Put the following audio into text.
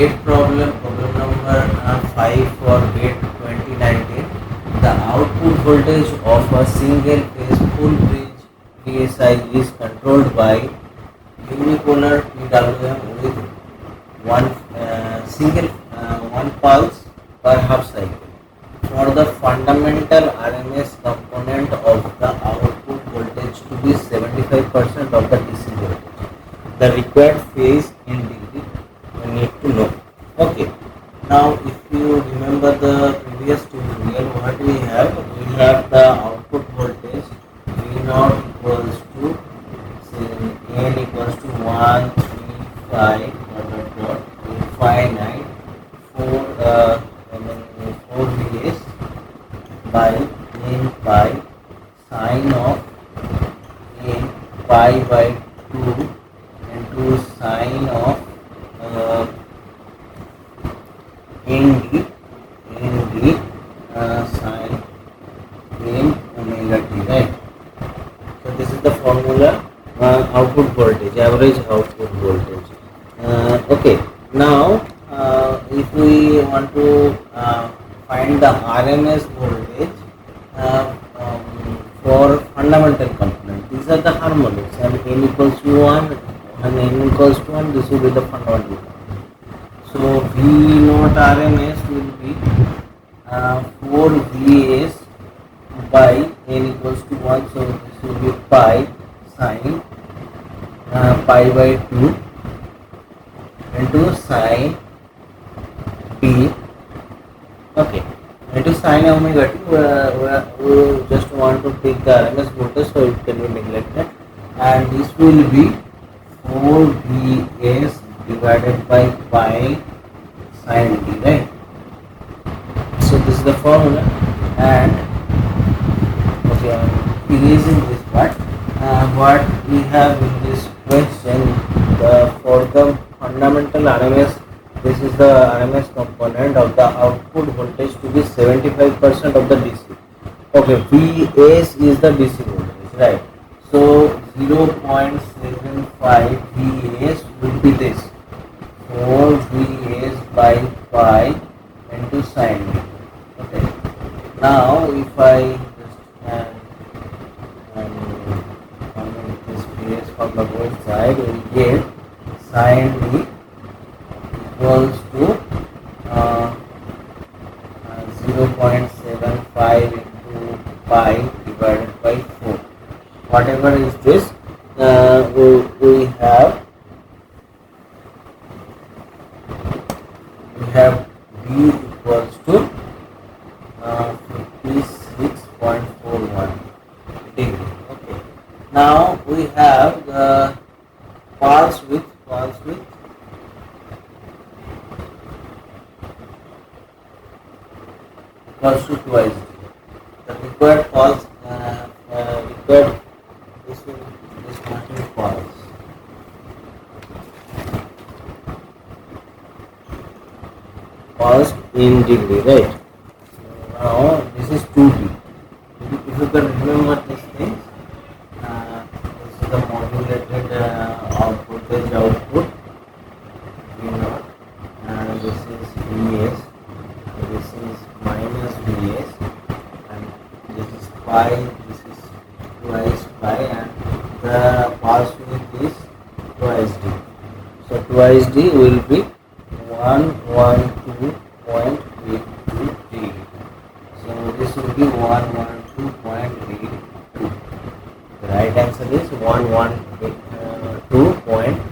GATE problem number 5 for GATE 2019. The output voltage of a single phase full bridge PSI is controlled by unipolar PWM with one pulse per half cycle. For the fundamental RMS component of the output voltage to be 75% of the DC voltage, the required phase in degree we need to know. Okay. Now, if you remember the previous tutorial, what we have the output voltage V naught equals to say N equals to 1 3 5 infinite 4 Vs by n pi sine of n pi by 2 into sine of nd sine n omega t, right? So this is the formula, output voltage, average output voltage. Okay, now if we want to find the RMS voltage for fundamental component, these are the harmonics, and n equals to 1 and n equals to 1, this will be the fundamental component. So V naught RMS will be 4 Vas by n equals to 1, so this will be pi sine pi by 2 into sine t, okay, into sine omega t. We just want to take the RMS voltage, so it can be neglected, and this will be 4 Vs divided by pi sine t, right? So this is the formula, and okay, I'm erasing this part. What we have in this question, for the fundamental RMS, this is the RMS component of the output voltage to be 75% of the DC. Okay, Vs is the DC voltage, right? So 0.75 Vs will be this 4 Vs by pi into sine t. Okay. Now if I just comment this Vs from the both side, we get sine t equals to 0.75 into pi divided by 4. Whatever is this, we have B equals to 56.41 degree. Okay. Now we have the pulse width equals to twice d. The required pulse required this quantity pulse. Pulse in degree, right? So now this is 2D. If you can remember these things, this is the modulated voltage output V naught, and this is Vs, this is minus Vs, and this is pi, this is twice pi, and the pulse width is twice d. So twice d will be 112.82 degree. So this will be 112.82. The right answer is 112.82.